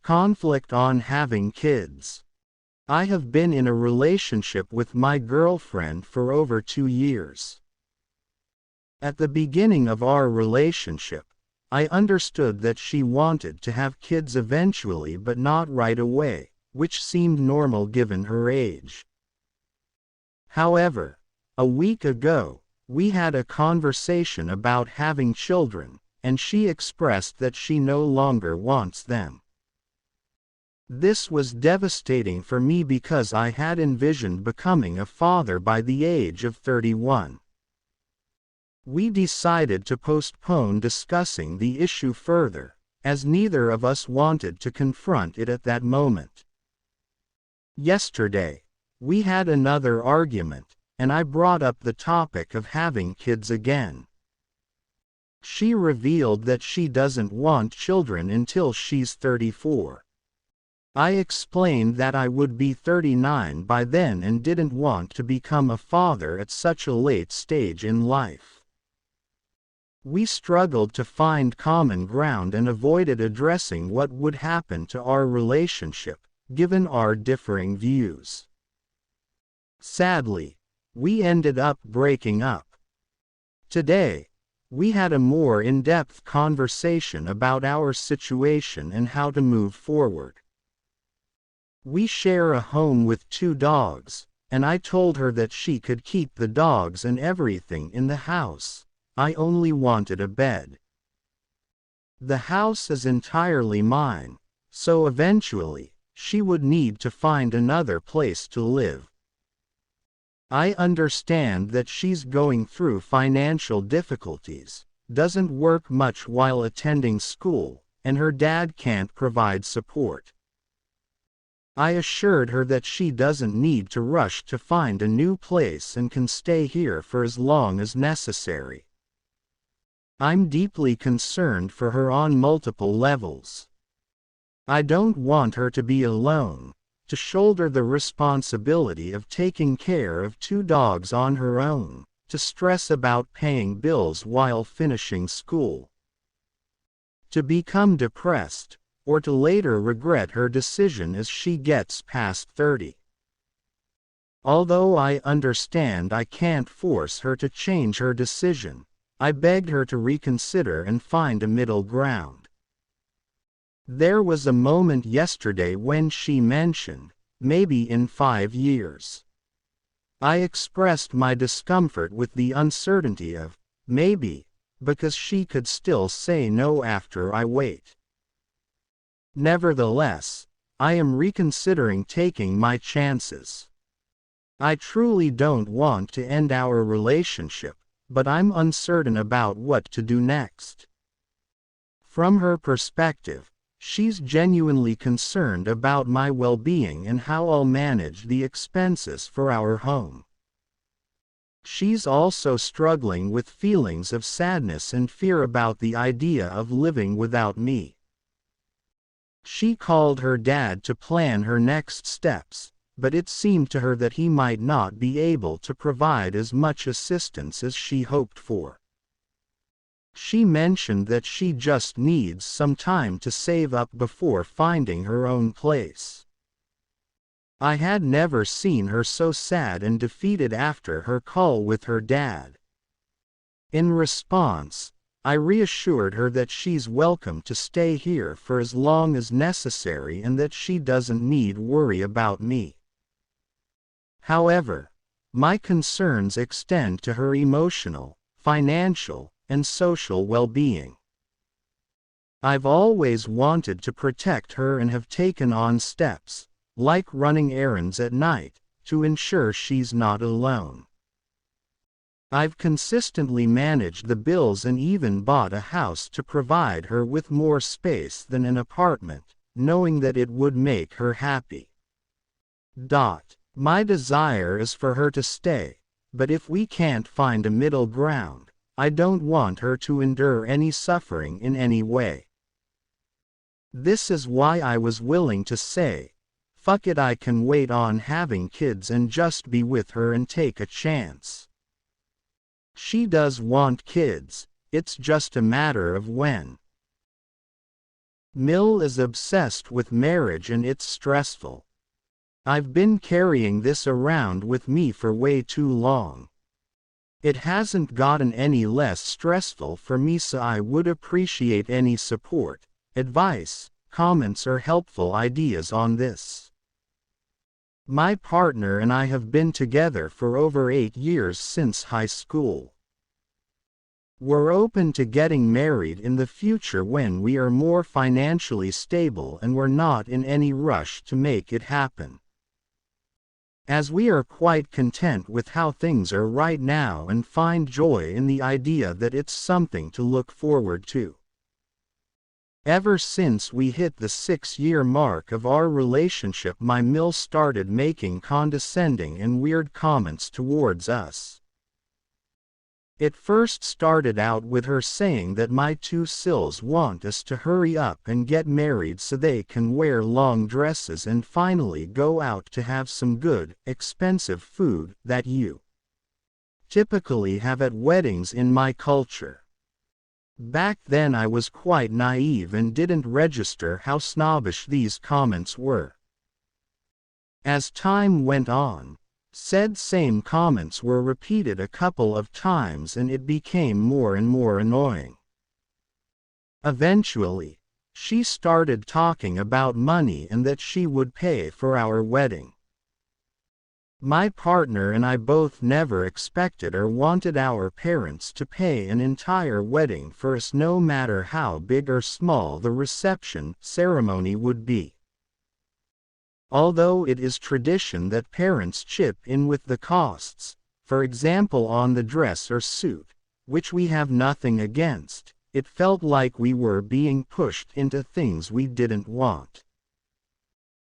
Conflict on having kids. I have been in a relationship with my girlfriend for over 2 years. At the beginning of our relationship, I understood that she wanted to have kids eventually but not right away, which seemed normal given her age. However, a week ago, we had a conversation about having children, and she expressed that she no longer wants them. This was devastating for me because I had envisioned becoming a father by the age of 31. We decided to postpone discussing the issue further, as neither of us wanted to confront it at that moment. Yesterday, we had another argument, and I brought up the topic of having kids again. She revealed that she doesn't want children until she's 34. I explained that I would be 39 by then and didn't want to become a father at such a late stage in life. We struggled to find common ground and avoided addressing what would happen to our relationship, given our differing views. Sadly, we ended up breaking up. Today, we had a more in-depth conversation about our situation and how to move forward. We share a home with 2 dogs, and I told her that she could keep the dogs and everything in the house. I only wanted a bed. The house is entirely mine, so eventually, she would need to find another place to live. I understand that she's going through financial difficulties, doesn't work much while attending school, and her dad can't provide support. I assured her that she doesn't need to rush to find a new place and can stay here for as long as necessary. I'm deeply concerned for her on multiple levels. I don't want her to be alone, to shoulder the responsibility of taking care of 2 dogs on her own, to stress about paying bills while finishing school, to become depressed, or to later regret her decision as she gets past 30. Although I understand I can't force her to change her decision, I begged her to reconsider and find a middle ground. There was a moment yesterday when she mentioned, maybe in 5 years. I expressed my discomfort with the uncertainty of, maybe, because she could still say no after I wait. Nevertheless, I am reconsidering taking my chances. I truly don't want to end our relationship, but I'm uncertain about what to do next. From her perspective, she's genuinely concerned about my well-being and how I'll manage the expenses for our home. She's also struggling with feelings of sadness and fear about the idea of living without me. She called her dad to plan her next steps, but it seemed to her that he might not be able to provide as much assistance as she hoped for. She mentioned that she just needs some time to save up before finding her own place. I had never seen her so sad and defeated after her call with her dad. In response, I reassured her that she's welcome to stay here for as long as necessary and that she doesn't need worry about me. However, my concerns extend to her emotional, financial, and social well-being. I've always wanted to protect her and have taken on steps, like running errands at night, to ensure she's not alone. I've consistently managed the bills and even bought a house to provide her with more space than an apartment, knowing that it would make her happy. My desire is for her to stay, but if we can't find a middle ground, I don't want her to endure any suffering in any way. This is why I was willing to say, fuck it, I can wait on having kids and just be with her and take a chance. She does want kids, it's just a matter of when. Mill is obsessed with marriage and it's stressful. I've been carrying this around with me for way too long. It hasn't gotten any less stressful for me, so I would appreciate any support, advice, comments or helpful ideas on this. My partner and I have been together for over 8 years since high school. We're open to getting married in the future when we are more financially stable, and we're not in any rush to make it happen, as we are quite content with how things are right now and find joy in the idea that it's something to look forward to. Ever since we hit the 6-year mark of our relationship, my Mill started making condescending and weird comments towards us. It first started out with her saying that my two sills want us to hurry up and get married so they can wear long dresses and finally go out to have some good, expensive food that you typically have at weddings in my culture. Back then I was quite naive and didn't register how snobbish these comments were. As time went on, said same comments were repeated a couple of times and it became more and more annoying. Eventually, she started talking about money and that she would pay for our wedding. My partner and I both never expected or wanted our parents to pay an entire wedding for us, no matter how big or small the reception ceremony would be. Although it is tradition that parents chip in with the costs, for example on the dress or suit, which we have nothing against, it felt like we were being pushed into things we didn't want.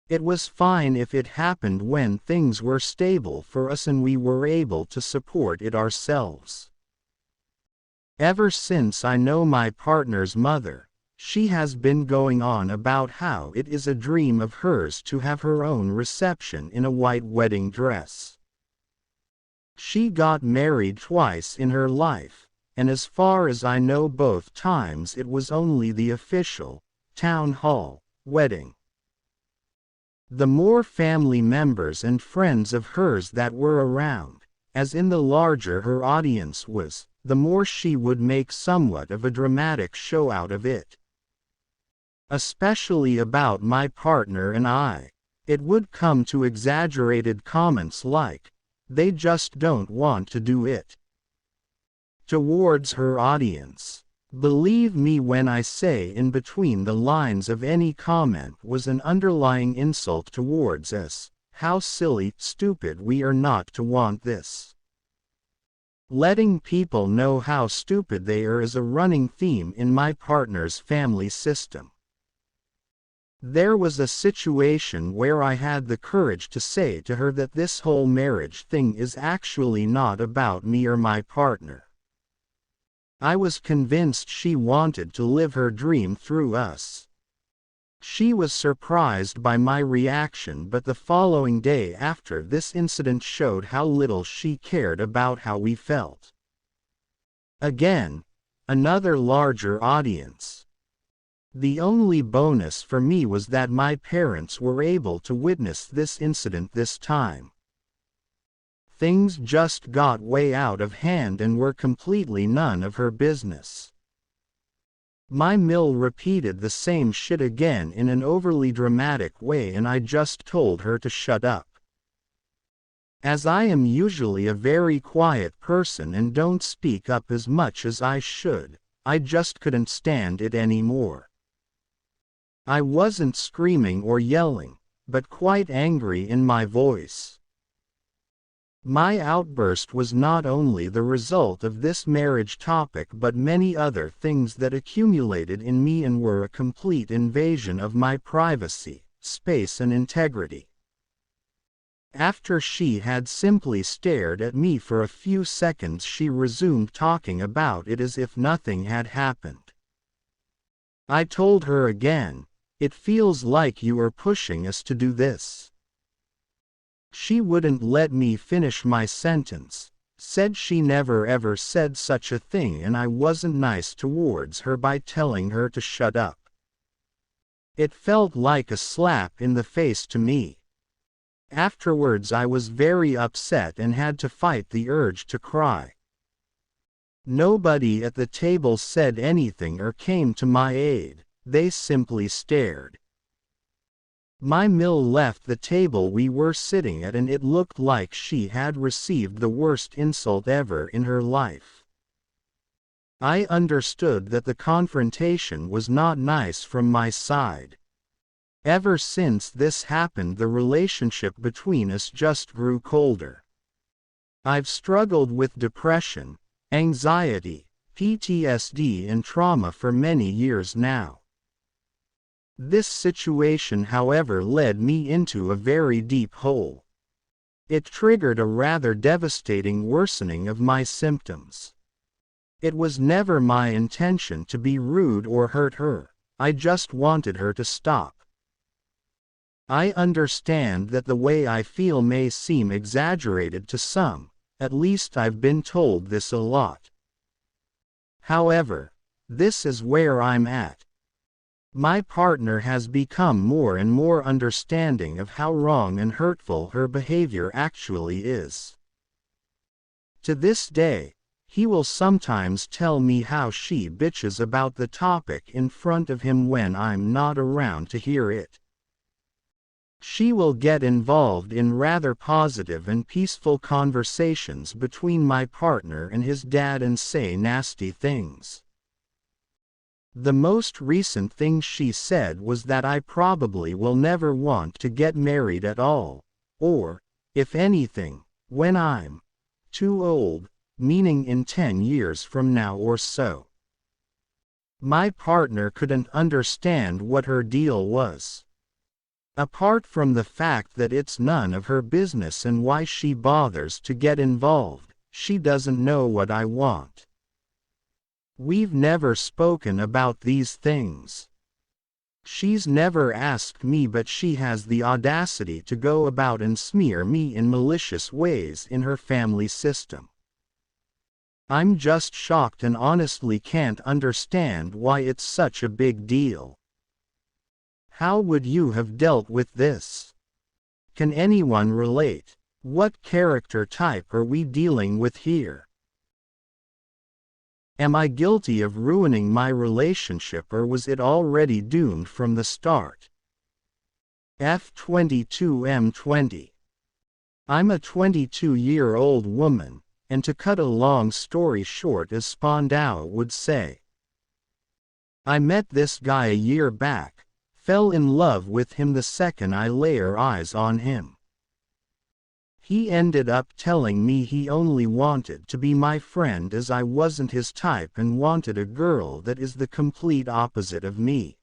It was fine if it happened when things were stable for us and we were able to support it ourselves. Ever since I know my partner's mother, she has been going on about how it is a dream of hers to have her own reception in a white wedding dress. She got married twice in her life, and as far as I know both times it was only the official, town hall, wedding. The more family members and friends of hers that were around, as in the larger her audience was, the more she would make somewhat of a dramatic show out of it. Especially about my partner and I, it would come to exaggerated comments like, "They just don't want to do it," towards her audience. Believe me when I say in between the lines of any comment was an underlying insult towards us, how silly, stupid we are not to want this. Letting people know how stupid they are is a running theme in my partner's family system. There was a situation where I had the courage to say to her that this whole marriage thing is actually not about me or my partner. I was convinced she wanted to live her dream through us. She was surprised by my reaction, but the following day after this incident showed how little she cared about how we felt. Again, another larger audience. The only bonus for me was that my parents were able to witness this incident this time. Things just got way out of hand and were completely none of her business. My Mill repeated the same shit again in an overly dramatic way and I just told her to shut up. As I am usually a very quiet person and don't speak up as much as I should, I just couldn't stand it anymore. I wasn't screaming or yelling, but quite angry in my voice. My outburst was not only the result of this marriage topic but many other things that accumulated in me and were a complete invasion of my privacy, space and integrity. After she had simply stared at me for a few seconds, she resumed talking about it as if nothing had happened. I told her again, "It feels like you are pushing us to do this." She wouldn't let me finish my sentence, said she never ever said such a thing and I wasn't nice towards her by telling her to shut up. It felt like a slap in the face to me. Afterwards I was very upset and had to fight the urge to cry. Nobody at the table said anything or came to my aid, they simply stared. My mill left the table we were sitting at and it looked like she had received the worst insult ever in her life. I understood that the confrontation was not nice from my side. Ever since this happened, the relationship between us just grew colder. I've struggled with depression, anxiety, PTSD and trauma for many years now. This situation, however, led me into a very deep hole. It triggered a rather devastating worsening of my symptoms. It was never my intention to be rude or hurt her, I just wanted her to stop. I understand that the way I feel may seem exaggerated to some, at least I've been told this a lot. However, this is where I'm at. My partner has become more and more understanding of how wrong and hurtful her behavior actually is. To this day, he will sometimes tell me how she bitches about the topic in front of him when I'm not around to hear it. She will get involved in rather positive and peaceful conversations between my partner and his dad and say nasty things. The most recent thing she said was that I probably will never want to get married at all, or, if anything, when I'm too old, meaning in 10 years from now or so. My partner couldn't understand what her deal was. Apart from the fact that it's none of her business and why she bothers to get involved, she doesn't know what I want. We've never spoken about these things. She's never asked me, but she has the audacity to go about and smear me in malicious ways in her family system. I'm just shocked and honestly can't understand why it's such a big deal. How would you have dealt with this? Can anyone relate? What character type are we dealing with here? Am I guilty of ruining my relationship, or was it already doomed from the start? F22M20. I'm a 22-year-old woman, and to cut a long story short, as Spandau would say, I met this guy a year back, fell in love with him the second I lay eyes on him. He ended up telling me he only wanted to be my friend as I wasn't his type and wanted a girl that is the complete opposite of me.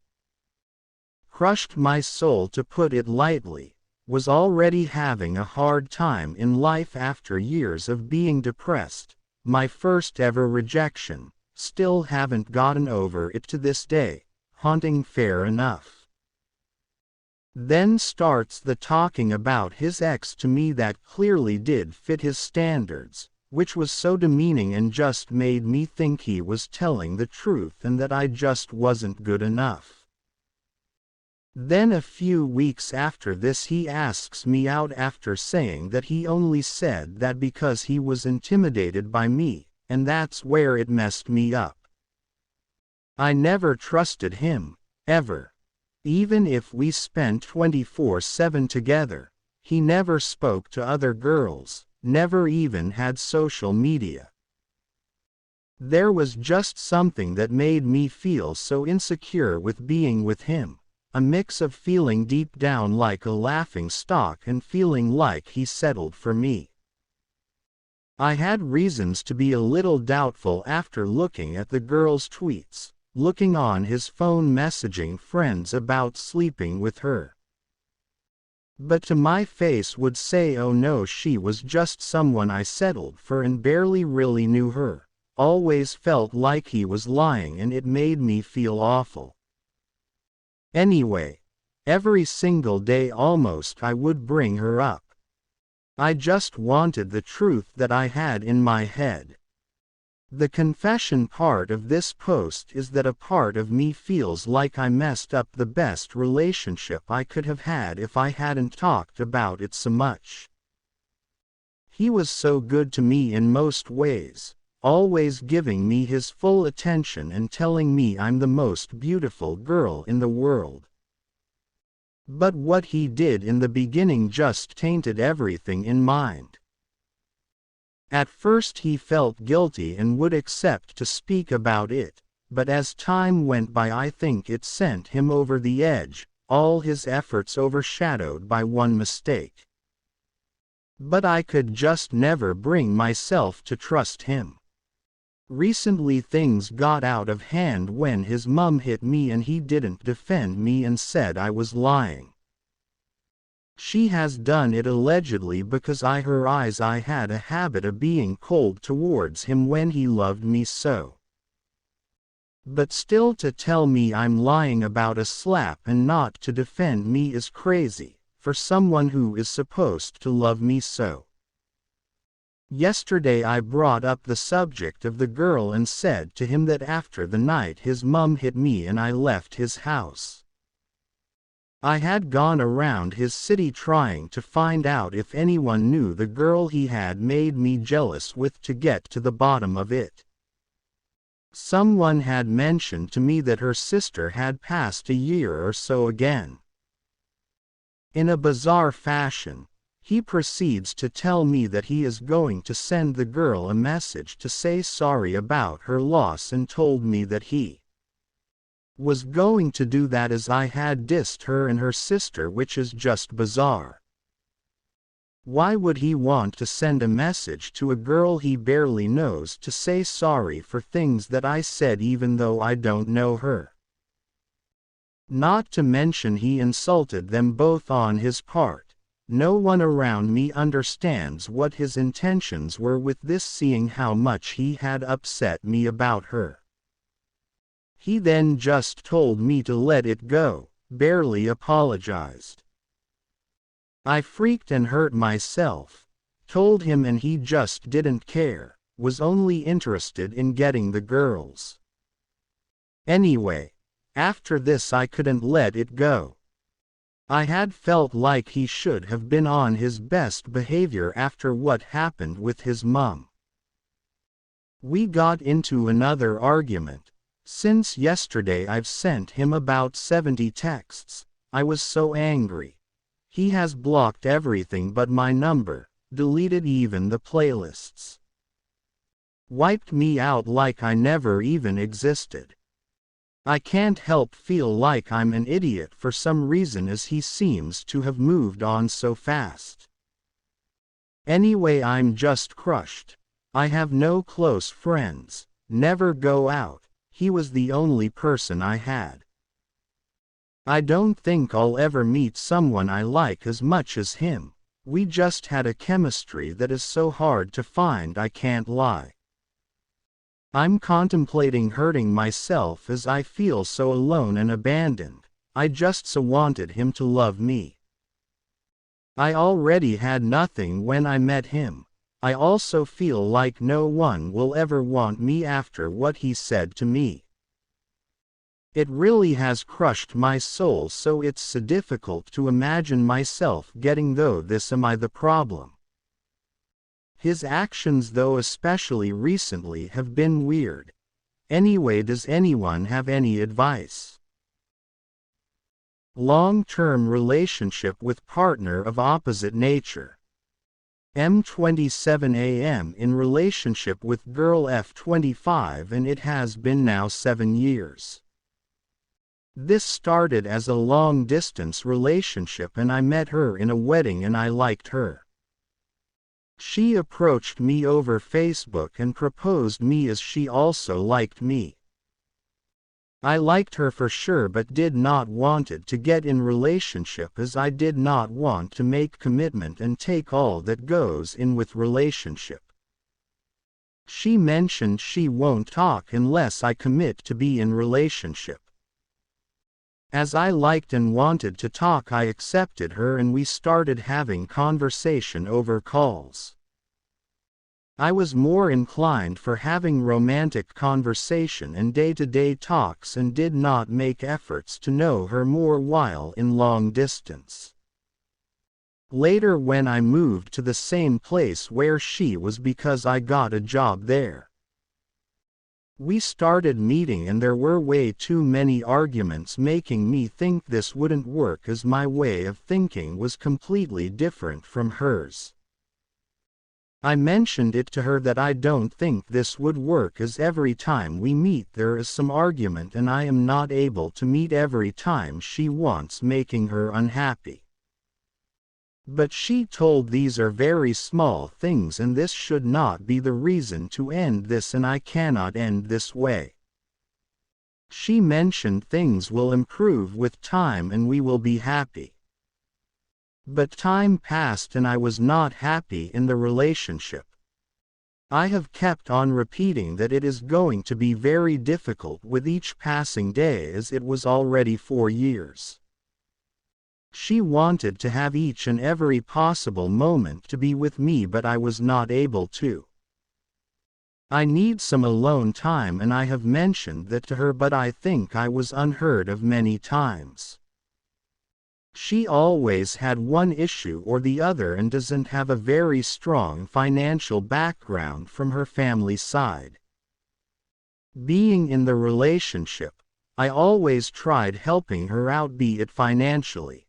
Crushed my soul, to put it lightly. Was already having a hard time in life after years of being depressed, my first ever rejection, still haven't gotten over it to this day, haunting fair enough. Then starts the talking about his ex to me that clearly did fit his standards, which was so demeaning and just made me think he was telling the truth and that I just wasn't good enough. Then a few weeks after this he asks me out after saying that he only said that because he was intimidated by me, and that's where it messed me up. I never trusted him, ever. Even if we spent 24/7 together, he never spoke to other girls, never even had social media. There was just something that made me feel so insecure with being with him, a mix of feeling deep down like a laughing stock and feeling like he settled for me. I had reasons to be a little doubtful after looking at the girl's tweets, looking on his phone, messaging friends about sleeping with her. But to my face would say, oh no, she was just someone I settled for and barely really knew her. Always felt like he was lying and it made me feel awful. Anyway, every single day almost I would bring her up. I just wanted the truth that I had in my head. The confession part of this post is that a part of me feels like I messed up the best relationship I could have had if I hadn't talked about it so much. He was so good to me in most ways, always giving me his full attention and telling me I'm the most beautiful girl in the world. But what he did in the beginning just tainted everything in mind. At first he felt guilty and would accept to speak about it, but as time went by I think it sent him over the edge, all his efforts overshadowed by one mistake. But I could just never bring myself to trust him. Recently things got out of hand when his mum hit me and he didn't defend me and said I was lying. She has done it allegedly because I had a habit of being cold towards him when he loved me so. But still to tell me I'm lying about a slap and not to defend me is crazy, for someone who is supposed to love me so. Yesterday I brought up the subject of the girl and said to him that after the night his mum hit me and I left his house, I had gone around his city trying to find out if anyone knew the girl he had made me jealous with to get to the bottom of it. Someone had mentioned to me that her sister had passed a year or so again. In a bizarre fashion, he proceeds to tell me that he is going to send the girl a message to say sorry about her loss and told me that he was going to do that as I had dissed her and her sister, which is just bizarre. Why would he want to send a message to a girl he barely knows to say sorry for things that I said even though I don't know her? Not to mention he insulted them both on his part. No one around me understands what his intentions were with this, seeing how much he had upset me about her. He then just told me to let it go, barely apologized. I freaked and hurt myself, told him, and he just didn't care, was only interested in getting the girls. Anyway, after this I couldn't let it go. I had felt like he should have been on his best behavior after what happened with his mum. We got into another argument. Since yesterday I've sent him about 70 texts. I was so angry. He has blocked everything but my number, deleted even the playlists. Wiped me out like I never even existed. I can't help feel like I'm an idiot for some reason, as he seems to have moved on so fast. Anyway, I'm just crushed. I have no close friends, never go out. He was the only person I had. I don't think I'll ever meet someone I like as much as him. We just had a chemistry that is so hard to find, I can't lie. I'm contemplating hurting myself as I feel so alone and abandoned. I just so wanted him to love me. I already had nothing when I met him. I also feel like no one will ever want me after what he said to me. It really has crushed my soul, so it's so difficult to imagine myself getting though this. Am I the problem? His actions though, especially recently, have been weird. Anyway, does anyone have any advice? Long-term relationship with partner of opposite nature. M27 AM in relationship with girl F25, and it has been now 7 years. This started as a long-distance relationship and I met her in a wedding and I liked her. She approached me over Facebook and proposed me as she also liked me. I liked her for sure but did not wanted to get in relationship, as I did not want to make commitment and take all that goes in with relationship. She mentioned she won't talk unless I commit to be in relationship. As I liked and wanted to talk, I accepted her and we started having conversation over calls. I was more inclined for having romantic conversation and day-to-day talks and did not make efforts to know her more while in long distance. Later when I moved to the same place where she was because I got a job there. We started meeting and there were way too many arguments making me think this wouldn't work as my way of thinking was completely different from hers. I mentioned it to her that I don't think this would work as every time we meet there is some argument and I am not able to meet every time she wants, making her unhappy. But she told these are very small things and this should not be the reason to end this and I cannot end this way. She mentioned things will improve with time and we will be happy. But time passed and I was not happy in the relationship. I have kept on repeating that it is going to be very difficult with each passing day as it was already 4 years. She wanted to have each and every possible moment to be with me but I was not able to. I need some alone time and I have mentioned that to her but I think I was unheard of many times. She always had one issue or the other and doesn't have a very strong financial background from her family side. Being in the relationship, I always tried helping her out, be it financially,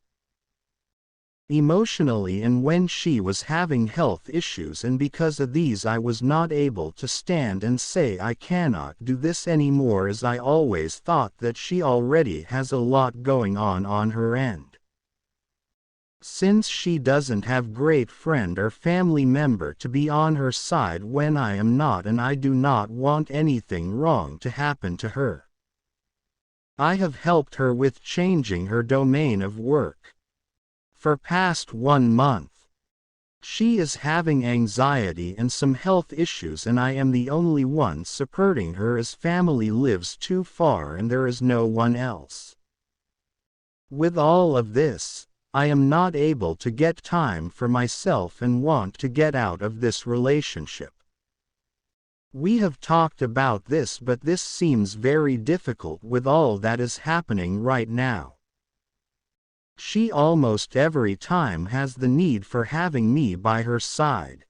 emotionally, and when she was having health issues, and because of these I was not able to stand and say I cannot do this anymore as I always thought that she already has a lot going on her end. Since she doesn't have great friend or family member to be on her side when I am not and I do not want anything wrong to happen to her. I have helped her with changing her domain of work. For past 1 month. She is having anxiety and some health issues and I am the only one supporting her as family lives too far and there is no one else. With all of this, I am not able to get time for myself and want to get out of this relationship. We have talked about this but this seems very difficult with all that is happening right now. She almost every time has the need for having me by her side.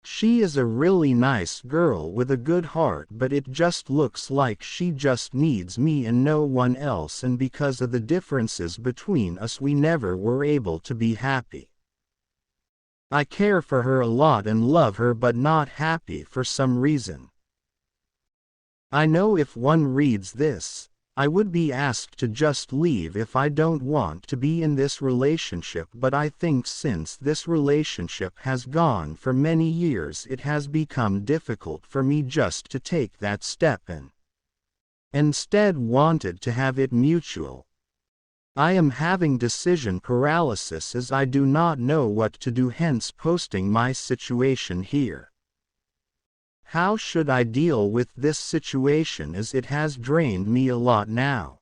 She is a really nice girl with a good heart but it just looks like she just needs me and no one else, and because of the differences between us we never were able to be happy. I care for her a lot and love her but not happy for some reason. I know if one reads this, I would be asked to just leave if I don't want to be in this relationship, but I think since this relationship has gone for many years it has become difficult for me just to take that step and instead wanted to have it mutual. I am having decision paralysis as I do not know what to do, hence posting my situation here. How should I deal with this situation as it has drained me a lot now?